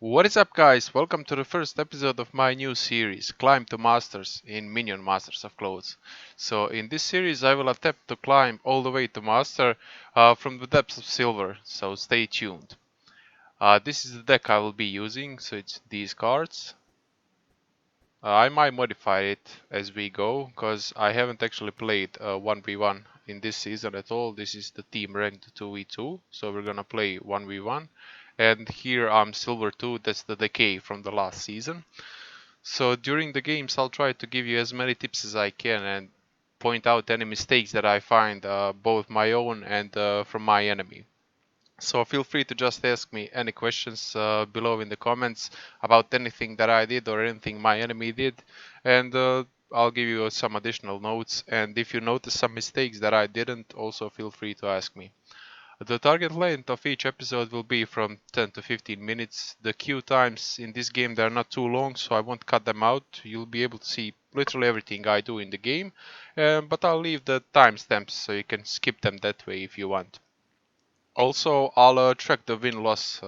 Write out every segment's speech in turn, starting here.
What is up, guys? Welcome to the first episode of my new series, Climb to Masters in Minion Masters of Clothes. So in this series I will attempt to climb all the way to Master from the depths of Silver, so stay tuned. This is the deck I will be using, so it's these cards. I might modify it as we go, because I haven't actually played 1v1 in this season at all. This is the team ranked 2v2, so we're gonna play 1v1. And here I'm Silver 2, that's the decay from the last season. So during the games I'll try to give you as many tips as I can and point out any mistakes that I find, both my own and from my enemy. So feel free to just ask me any questions below in the comments about anything that I did or anything my enemy did, and I'll give you some additional notes. And if you notice some mistakes that I didn't, also feel free to ask me. The target length of each episode will be from 10 to 15 minutes. The queue times in this game, they're not too long, so I won't cut them out. You'll be able to see literally everything I do in the game, but I'll leave the timestamps so you can skip them that way if you want. Also, I'll track the win-loss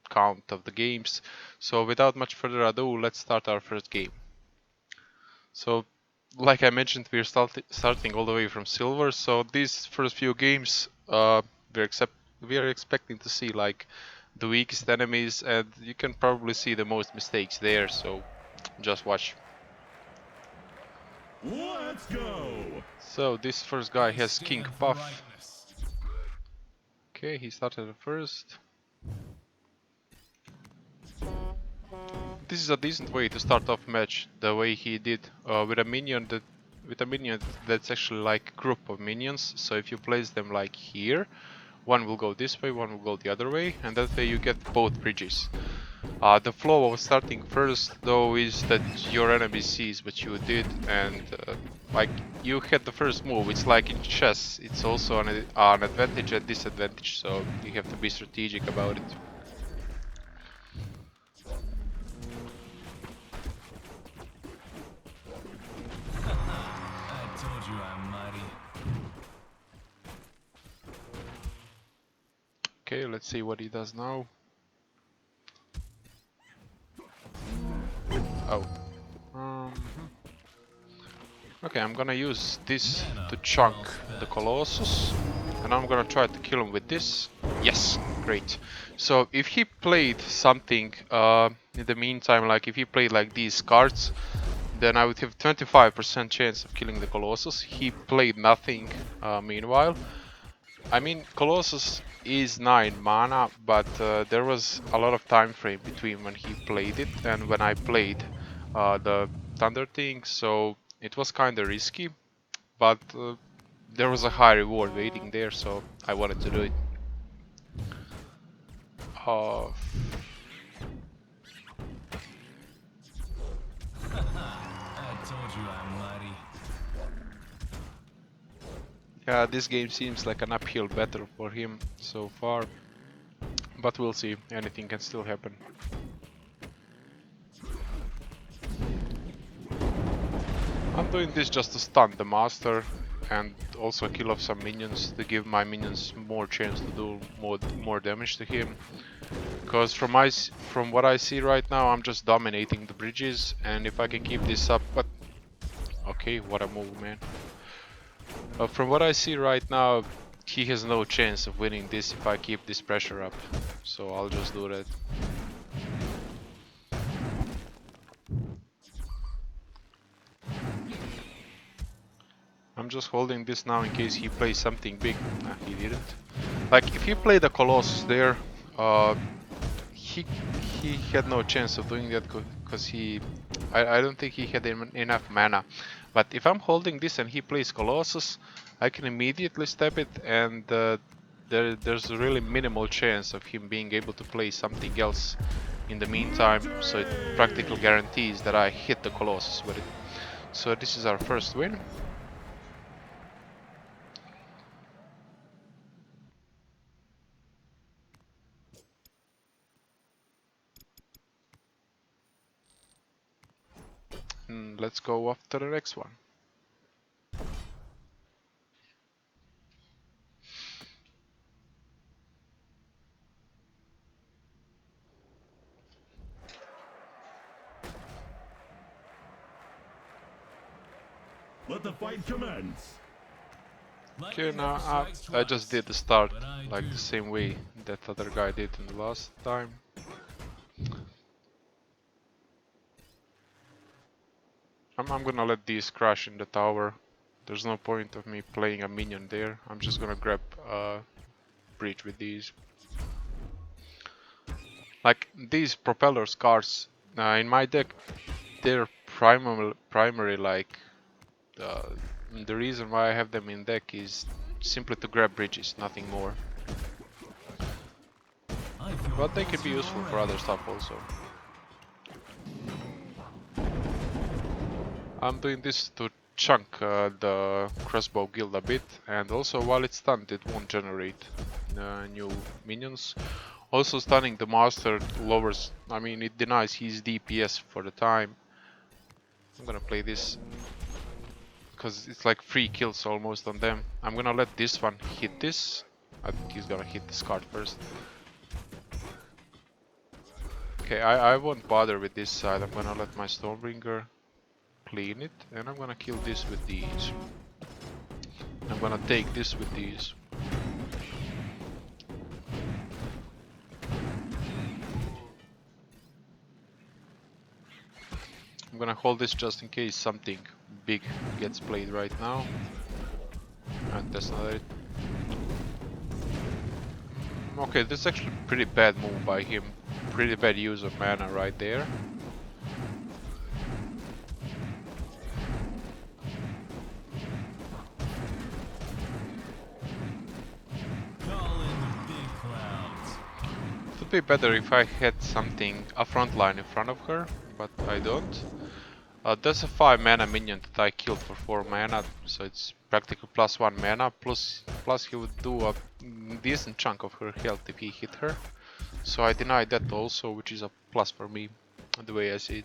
count of the games. So without much further ado, let's start our first game. So, like I mentioned, we're starting all the way from silver. So these first few games, we are expecting to see like the weakest enemies, and you can probably see the most mistakes there. So just watch. Let's go. So this first guy has King Puff. Okay, he started first. This is a decent way to start off match, the way he did with a minion that's actually like a group of minions. So if you place them like here, one will go this way, one will go the other way, and that way you get both bridges. The flow of starting first though is that your enemy sees what you did, and like you had the first move. It's like in chess, it's also an advantage and disadvantage, so you have to be strategic about it. I told you I'm mighty. Okay, let's see what he does now. Oh. Okay, I'm gonna use this to chunk the Colossus, and I'm gonna try to kill him with this. Yes, great. So if he played something in the meantime, like if he played like these cards, then I would have 25% chance of killing the Colossus. He played nothing meanwhile. I mean, Colossus is 9 mana, but there was a lot of time frame between when he played it and when I played the Thunder thing, so it was kinda risky, but there was a high reward waiting there, so I wanted to do it. Uh, I told you I'm mighty. yeah, this game seems like an uphill battle for him so far, but we'll see, anything can still happen. I'm doing this just to stun the master and also kill off some minions to give my minions more chance to do more damage to him. Because from what I see right now, I'm just dominating the bridges, and if I can keep this up, but okay, what a move, man. From what I see right now, he has no chance of winning this if I keep this pressure up, so I'll just do that. I'm just holding this now in case he plays something big. Nah, he didn't. Like, if he played a Colossus there, he had no chance of doing that because I don't think he had enough mana. But if I'm holding this and he plays Colossus, I can immediately step it, and there's a really minimal chance of him being able to play something else in the meantime, so it practically guarantees that I hit the Colossus with it. So this is our first win. Let's go off to the next one. Let the fight commence. Okay, now I just did the start like the same way that other guy did in the last time. I'm gonna let these crash in the tower. There's no point of me playing a minion there. I'm just gonna grab breach with these. Like these propeller cars in my deck, they're primary like the reason why I have them in deck is simply to grab bridges, nothing more. But they can be useful for other stuff also. I'm doing this to chunk the crossbow guild a bit, and also while it's stunned it won't generate new minions. Also stunning the master lowers, I mean it denies his DPS for the time. I'm gonna play this because it's like 3 kills almost on them. I'm gonna let this one hit this. I think he's gonna hit this card first. Okay, I won't bother with this side. I'm gonna let my Stormbringer clean it, and I'm gonna kill this with these. I'm gonna take this with these. I'm gonna hold this just in case something big gets played right now. And that's not it. Okay, this is actually a pretty bad move by him. Pretty bad use of mana right there. It would be better if I had something, a front line in front of her, but I don't. There's a 5 mana minion that I killed for 4 mana, so it's practically +1 mana, plus he would do a decent chunk of her health if he hit her. So I denied that also, which is a plus for me, the way I see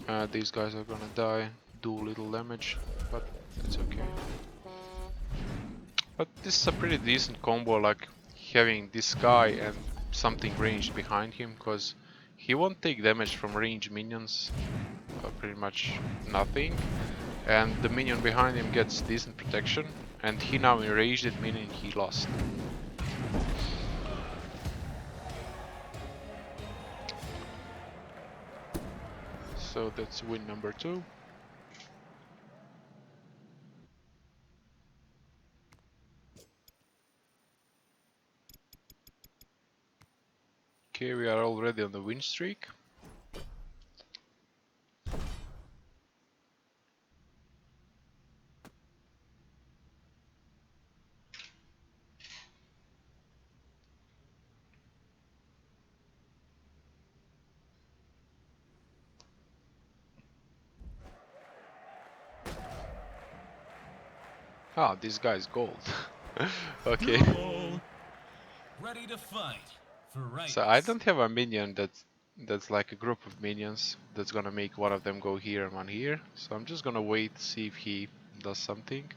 it. These guys are gonna die, do little damage, but it's okay. But this is a pretty decent combo, like having this guy and something ranged behind him, because he won't take damage from ranged minions, pretty much nothing, and the minion behind him gets decent protection, and he now enraged it, meaning he lost. So that's win number 2. Okay, we are already on the win streak. Ah, this guy is gold. Okay. Ready to fight for right. So I don't have a minion that's like a group of minions that's gonna make one of them go here and one here. So I'm just gonna wait, see if he does something.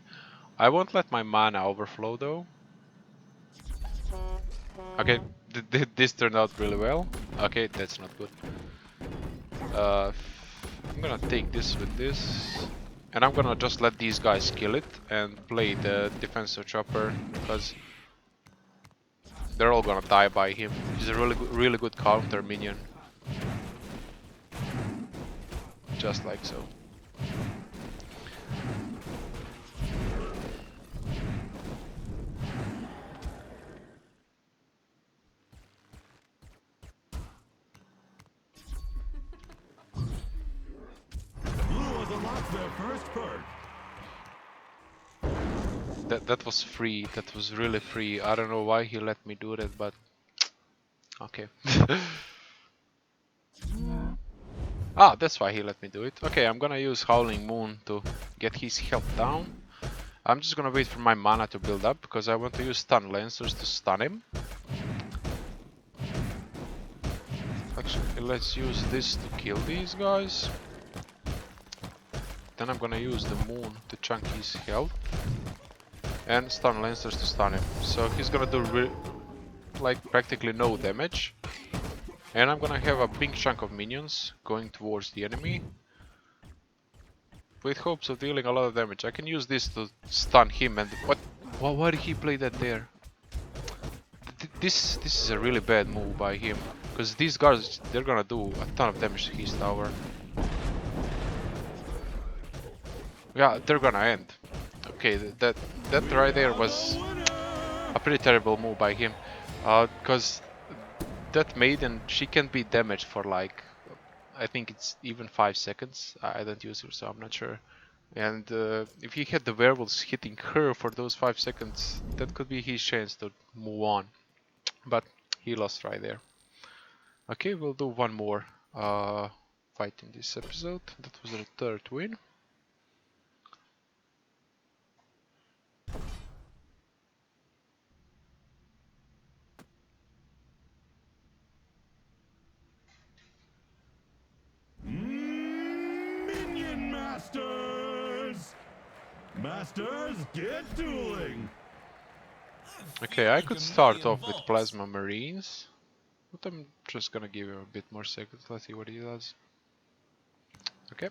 I won't let my mana overflow though. Okay, this turned out really well. Okay, that's not good. I'm gonna take this with this. And I'm gonna just let these guys kill it and play the defensive chopper, because they're all gonna die by him. He's a really good counter minion. Just like so. Their first perk. That was free. That was really free. I don't know why he let me do that, but okay. Ah, that's why he let me do it. Okay, I'm gonna use Howling Moon to get his health down. I'm just gonna wait for my mana to build up, because I want to use stun lancers to stun him. Actually, let's use this to kill these guys. Then I'm gonna use the moon to chunk his health. And stun lancers to stun him. So he's gonna do like practically no damage. And I'm gonna have a big chunk of minions going towards the enemy, with hopes of dealing a lot of damage. I can use this to stun him and what? Why did he play that there? This is a really bad move by him, because these guards, they're gonna do a ton of damage to his tower. Yeah, they're gonna end. Okay, that right there was a pretty terrible move by him, because that maiden, she can be damaged for like, I think it's even 5 seconds. I don't use her, so I'm not sure. And if he had the werewolves hitting her for those 5 seconds, that could be his chance to move on. But he lost right there. Okay, we'll do one more fight in this episode. That was the third win. Minion Masters! Masters, get dueling! Okay, I could start off with Plasma Marines, but I'm just gonna give him a bit more seconds. Let's see what he does. Okay.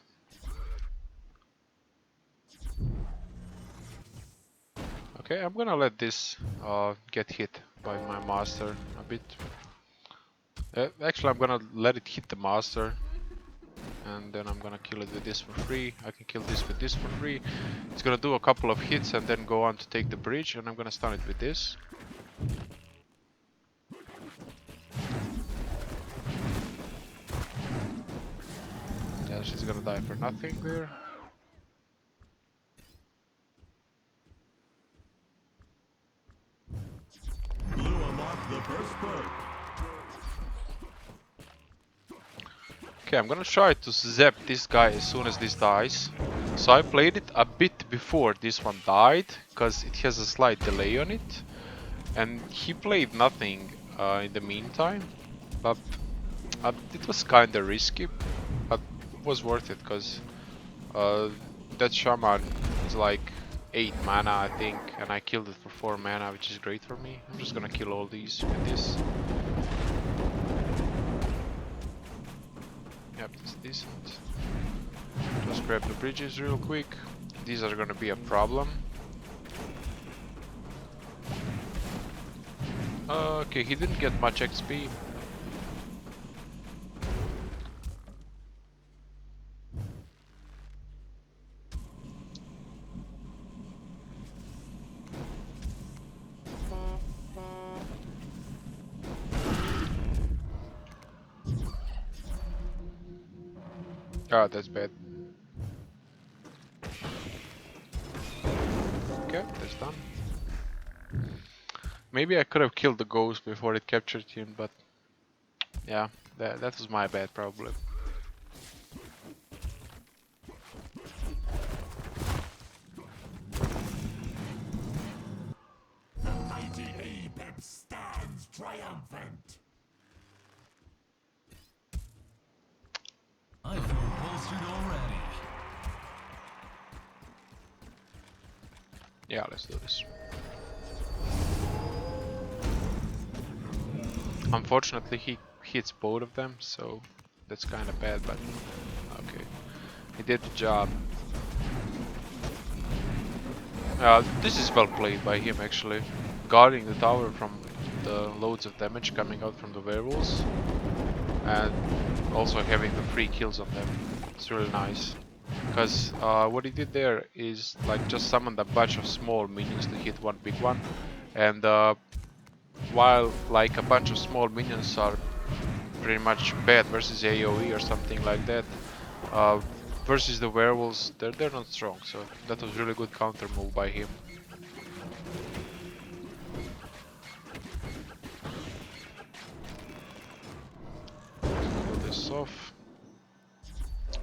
Okay, I'm gonna let this get hit by my master a bit. Actually, I'm gonna let it hit the master, and then I'm gonna kill it with this for free. I can kill this with this for free. It's gonna do a couple of hits and then go on to take the bridge, and I'm gonna stun it with this. Yeah, she's gonna die for nothing there. Blue unlocked the first perk. Okay, I'm gonna try to zap this guy as soon as this dies. So I played it a bit before this one died, because it has a slight delay on it. And he played nothing in the meantime, but it was kinda risky, but it was worth it, because that shaman is like 8 mana I think, and I killed it for 4 mana, which is great for me. I'm just gonna kill all these with this. Yep, that's decent. Just grab the bridges real quick. These are gonna be a problem. Okay, he didn't get much XP. Oh, that's bad. Okay, that's done. Maybe I could have killed the ghost before it captured him, but yeah, that was my bad probably. The mighty apex stands triumphant. I feel bolstered already. Yeah, let's do this. Unfortunately, he hits both of them, so that's kind of bad, but okay. He did the job. This is well played by him actually. Guarding the tower from the loads of damage coming out from the werewolves. And also having the free kills on them. It's really nice. Because what he did there is like just summoned a bunch of small minions to hit one big one. And while like a bunch of small minions are pretty much bad versus AoE or something like that, versus the werewolves, they're not strong. So that was really good counter move by him. Cool this off.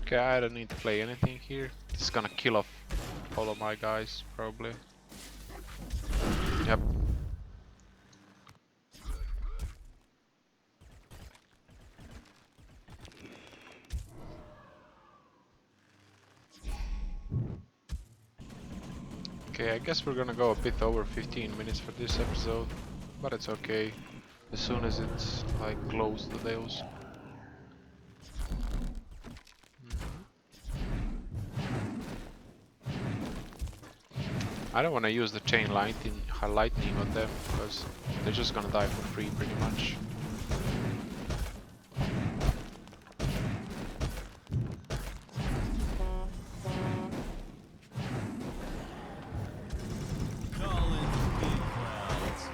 Okay, I don't need to play anything here. This is gonna kill off all of my guys, probably. Yep. Okay, I guess we're gonna go a bit over 15 minutes for this episode, but it's okay. as soon as it's like close to those. I don't want to use the chain lightning on them because they're just gonna die for free pretty much. Call in the big crowds.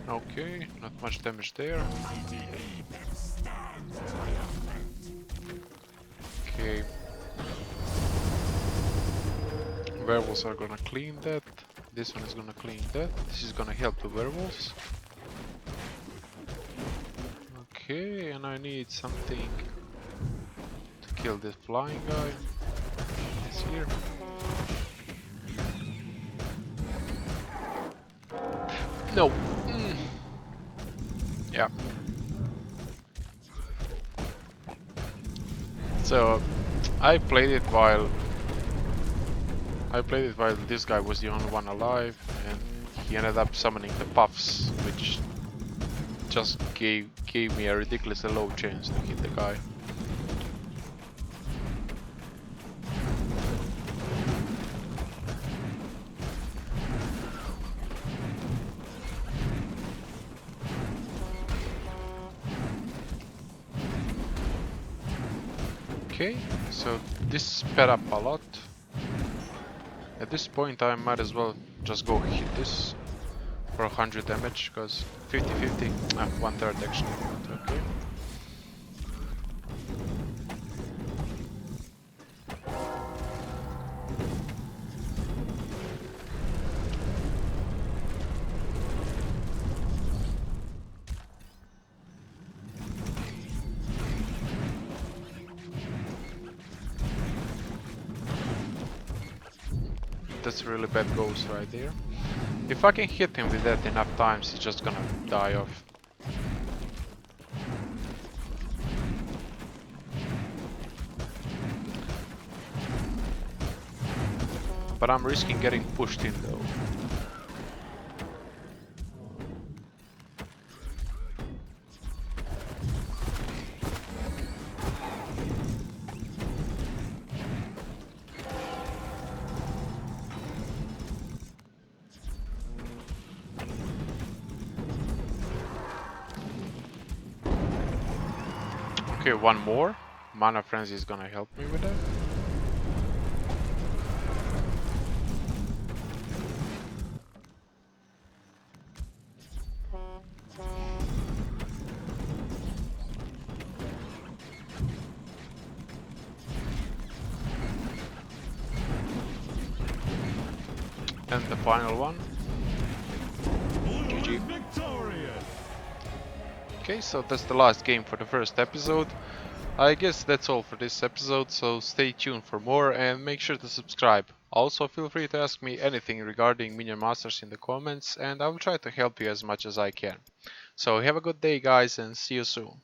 Okay, not much damage there. Okay. Werewolves are gonna clean that. This one is gonna clean that. This is gonna help the werewolves. Okay, and I need something to kill this flying guy. It's here. No. Yeah. So I played it while this guy was the only one alive, and he ended up summoning the puffs, which just gave me a ridiculously low chance to hit the guy. Okay, so this sped up a lot. At this point I might as well just go hit this for 100 damage, because 50-50, 1/3 actually, but okay. That's a really bad ghost right there. If I can hit him with that enough times, he's just gonna die off. But I'm risking getting pushed in though. Okay, one more. Mana Frenzy is gonna help me with that. And the final one. GG. Victorious. Okay, so that's the last game for the first episode. I guess that's all for this episode, so stay tuned for more and make sure to subscribe. Also, feel free to ask me anything regarding Minion Masters in the comments, and I will try to help you as much as I can. So have a good day guys, and see you soon.